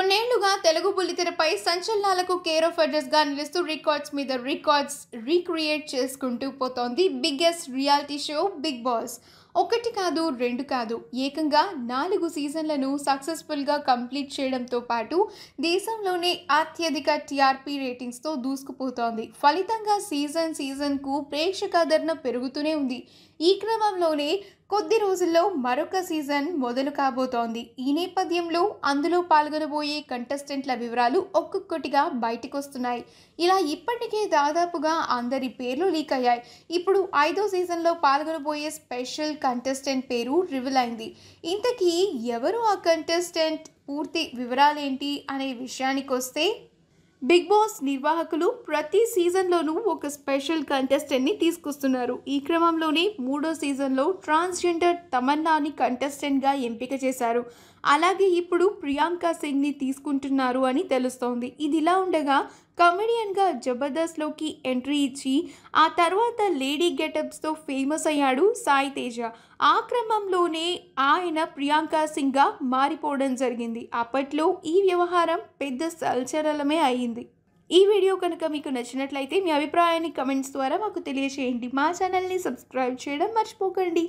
కొన్నేళ్లుగా తెలుగు బుల్లితెరపై సంచలనాలకు కేర్ ఆఫ్ అడ్రస్గా నిలుస్తూ రికార్డ్స్ మీద రికార్డ్స్ రీక్రియేట్ చేసుకుంటూ పోతోంది biggest reality show Bigg Boss. ఒకటి కాదు, రెండు కాదు, ఏకంగా 4 సీజన్లను సక్సెస్ఫుల్గా కంప్లీట్ చేయడంతో పాటు దేశంలోనే అత్యధిక టీఆర్పీ రేటింగ్స్తో దూసుకుపోతోంది. ఫలితంగా సీజన్కు ప్రేక్షకాదరణ పెరుగుతూనే ఉంది. ఈ క్రమంలోనే కొద్ది రోజుల్లో మరొక సీజన్ మొదలు కాబోతోంది. ఈ నేపథ్యంలో అందులో పాల్గొనబోయే కంటెస్టెంట్ల వివరాలు ఒక్కొక్కటిగా బయటకొస్తున్నాయి. ఇలా ఇప్పటికే దాదాపుగా అందరి పేర్లు లీక్ అయ్యాయి. ఇప్పుడు 5వ సీజన్లో పాల్గొనబోయే స్పెషల్ కంటెస్టెంట్ పేరు రివీల్ అయింది. ఇంతకీ ఎవరు ఆ కంటెస్టెంట్, పూర్తి వివరాలేంటి అనే విషయానికొస్తే, బిగ్ బాస్ నిర్వాహకులు ప్రతి సీజన్లోనూ ఒక స్పెషల్ కంటెస్టెంట్ని తీసుకొస్తున్నారు. ఈ క్రమంలోనే 3వ సీజన్లో ట్రాన్స్జెండర్ తమన్నాని కంటెస్టెంట్గా ఎంపిక చేశారు. అలాగే ఇప్పుడు ప్రియాంక సింగ్ని తీసుకుంటున్నారు అని తెలుస్తోంది. ఇదిలా ఉండగా కమెడియన్గా జబర్దస్త్లోకి ఎంట్రీ ఇచ్చి ఆ తర్వాత లేడీ గెటప్స్తో ఫేమస్ అయ్యాడు సాయి తేజ. ఆ క్రమంలోనే ఆయన ప్రియాంక సింగ్గా మారిపోవడం జరిగింది. అప్పట్లో ఈ వ్యవహారం పెద్ద సంచలనమే అయింది. ఈ వీడియో కనుక మీకు నచ్చినట్లయితే మీ అభిప్రాయాన్ని కమెంట్స్ ద్వారా మాకు తెలియజేయండి. మా ఛానల్ని సబ్స్క్రైబ్ చేయడం మర్చిపోకండి.